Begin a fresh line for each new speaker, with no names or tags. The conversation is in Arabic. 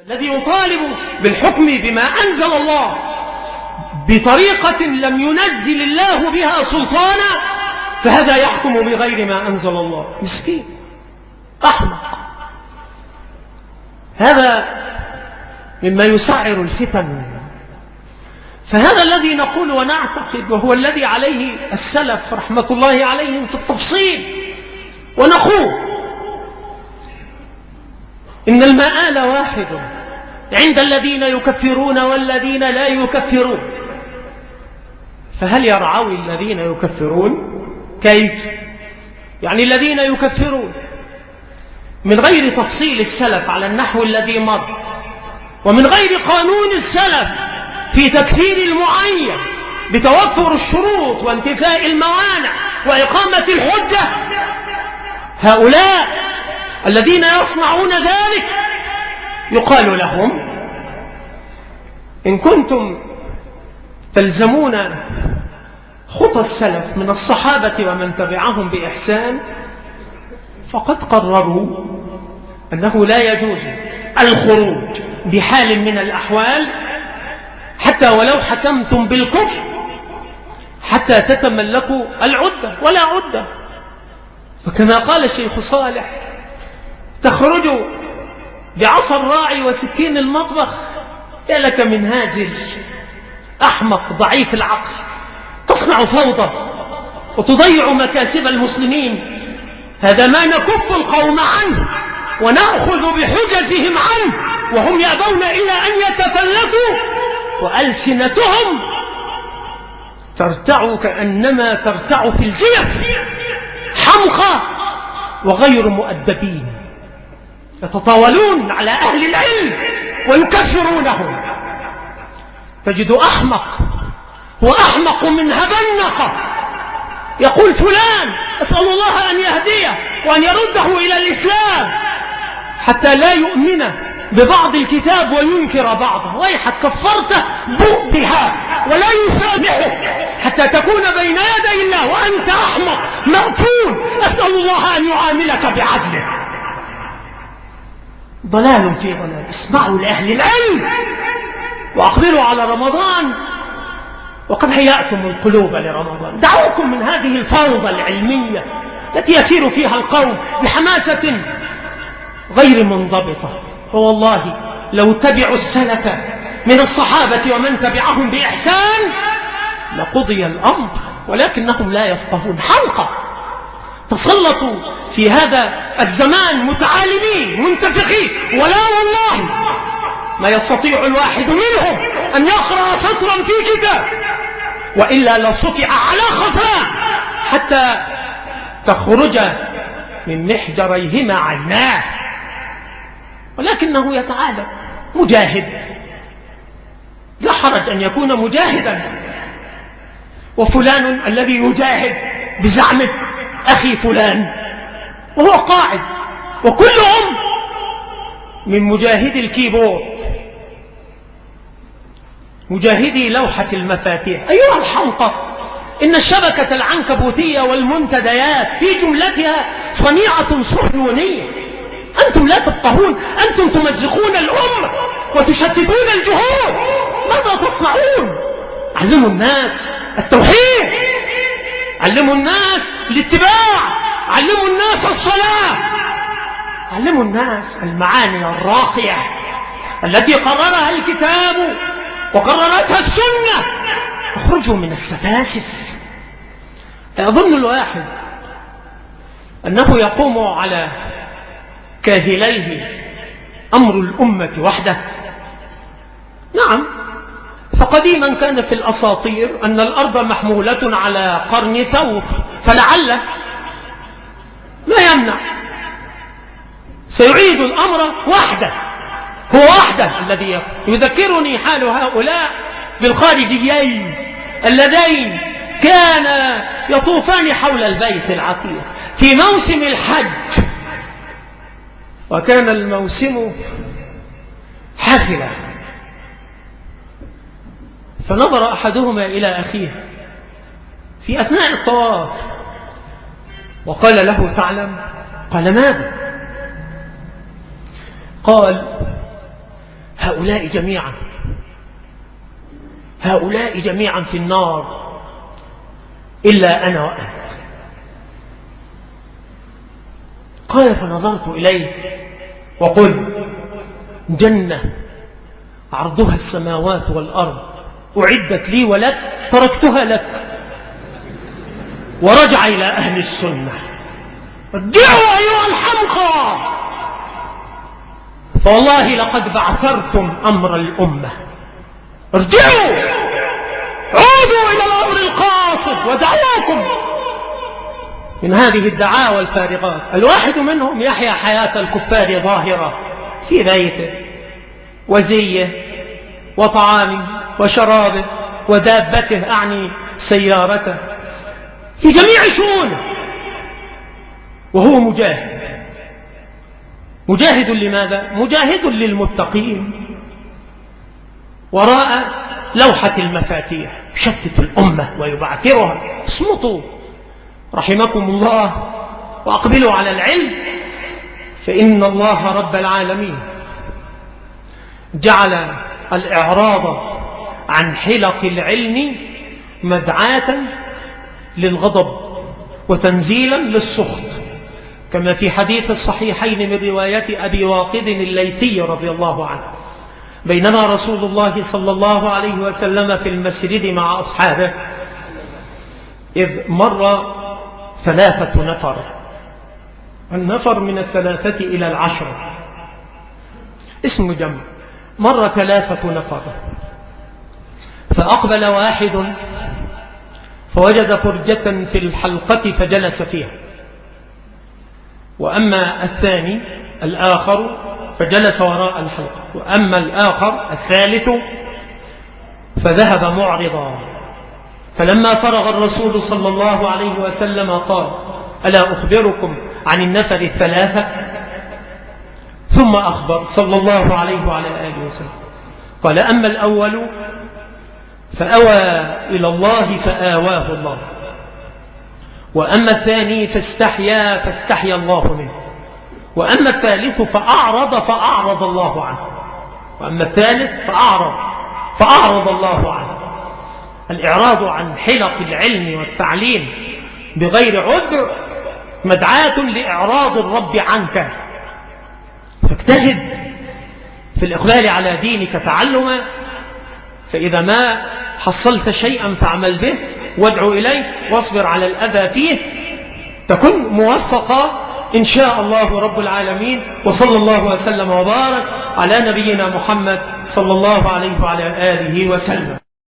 الذي يطالب بالحكم بما أنزل الله بطريقة لم ينزل الله بها سلطانا فهذا يحكم بغير ما أنزل الله. مسكين أحمق. هذا مما يسعر الفتن. فهذا الذي نقول ونعتقد وهو الذي عليه السلف رحمة الله عليهم في التفصيل، ونقول إن المآل واحد عند الذين يكفرون والذين لا يكفرون. فهل يرعوي الذين يكفرون؟ كيف؟ يعني الذين يكفرون من غير تفصيل السلف على النحو الذي مر، ومن غير قانون السلف في تكفير المعين بتوفر الشروط وانتفاء الموانع وإقامة الحجة، هؤلاء الذين يصنعون ذلك يقال لهم إن كنتم تلزمون خطى السلف من الصحابة ومن تبعهم بإحسان فقد قرروا أنه لا يجوز الخروج بحال من الأحوال حتى ولو حكمتم بالكفر حتى تتملكوا العدة ولا عدة. فكما قال الشيخ صالح تخرج بعصا الراعي وسكين المطبخ، يا لك من هازل أحمق ضعيف العقل تصنع فوضى وتضيع مكاسب المسلمين. هذا ما نكف القوم عنه ونأخذ بحجزهم عنه وهم يأبون إلى أن يتفلتوا وألسنتهم ترتع كأنما ترتع في الجيف، حمقى وغير مؤدبين يتطاولون على أهل العلم ويكفرونهم. تجد أحمق هو أحمق من هبنقة يقول فلان أسأل الله أن يهديه وأن يرده إلى الإسلام حتى لا يؤمن ببعض الكتاب وينكر بعضه. ويحك كفرته بها ولا يسامحه حتى تكون بين يدي الله وأنت أحمق مغفور أسأل الله أن يعاملك بعدله. ضلال في ضلال. اسمعوا لأهل العلم وأقبلوا على رمضان وقد هيأتم القلوب لرمضان. دعوكم من هذه الفوضى العلمية التي يسير فيها القوم بحماسة غير منضبطة. فوالله لو تبعوا السلف من الصحابة ومن تبعهم بإحسان لقضي الأمر، ولكنهم لا يفقهون. حلقة تسلطوا في هذا الزمان متعالمين منتفقين، ولا والله ما يستطيع الواحد منهم أن يقرأ سطرا في كتاب وإلا لصفع على خفاء حتى تخرج من محجريهما عيناه. ولكنه يتعالم مجاهد، لا حرج أن يكون مجاهدا. وفلان الذي يجاهد بزعمه أخي فلان وهو قاعد، وكلهم من مجاهدي الكيبورد مجاهدي لوحة المفاتيح. أيها الحمقى، إن الشبكة العنكبوتية والمنتديات في جملتها صنيعة صهيونية. أنتم لا تفقهون، أنتم تمزقون الأمة وتشتتون الجهود. ماذا تصنعون؟ علموا الناس التوحيد، علموا الناس الاتباع، علموا الناس الصلاة، علموا الناس المعاني الراقية التي قررها الكتاب وقررتها السنة. اخرجوا من السفاسف. يظن الواحد أنه يقوم على كاهليه أمر الأمة وحده. نعم، فقديما كان في الأساطير أن الأرض محمولة على قرن ثور، فلعل ما يمنع سيعيد الأمر وحده. هو وحده الذي يذكرني حال هؤلاء بالخارجيين اللذين كان يطوفان حول البيت العتيق في موسم الحج، وكان الموسم حافلا، فنظر أحدهما إلى أخيه في أثناء الطواف وقال له تعلم؟ قال ماذا؟ قال هؤلاء جميعا في النار إلا أنا وأنت. قال فنظرت إليه وقلت جنة عرضها السماوات والأرض أعدت لي ولك تركتها لك. ورجع إلى أهل السنة ارجعوا أيها الحمقى، فوالله لقد بعثرتم أمر الأمة. ارجعوا عودوا إلى الأمر القاصد ودعواكم من هذه الدعاوى الفارغات. الواحد منهم يحيا حياة الكفار ظاهرة في بيته وزيه وطعامه وشرابه ودابته، أعني سيارته، في جميع شؤونه، وهو مجاهد لماذا؟ مجاهد للمتقين وراء لوحة المفاتيح، يشتت الأمة ويبعثرها. اصمتوا رحمكم الله وأقبلوا على العلم، فإن الله رب العالمين جعل الإعراض عن حلق العلم مدعاة للغضب وتنزيلا للسخط، كما في حديث الصحيحين من رواية أبي واقد الليثي رضي الله عنه: بينما رسول الله صلى الله عليه وسلم في المسجد مع أصحابه إذ مر 3 نفر، النفر من 3 إلى 10 اسم جمع، مر 3 نفر، فأقبل واحد فوجد فرجة في الحلقة فجلس فيها، وأما الثاني الآخر فجلس وراء الحلقة، وأما الآخر الثالث فذهب معرضا. فلما فرغ الرسول صلى الله عليه وسلم قال: ألا أخبركم عن النفر 3؟ ثم أخبر صلى الله عليه وعلى آله وسلم قال: أما الأول فأوى إلى الله فآواه الله، وأما الثاني فاستحيا الله منه، وأما الثالث فأعرض الله عنه، وأما الثالث فأعرض الله عنه. الإعراض عن حلق العلم والتعليم بغير عذر مدعاة لإعراض الرب عنك، فاجتهد في الإقبال على دينك تعلما، فإذا ما حصلت شيئا فاعمل به وادعو إليه واصبر على الأذى فيه، تكن موفقا إن شاء الله رب العالمين. وصلى الله وسلم وبارك على نبينا محمد صلى الله عليه وعلى آله وسلم.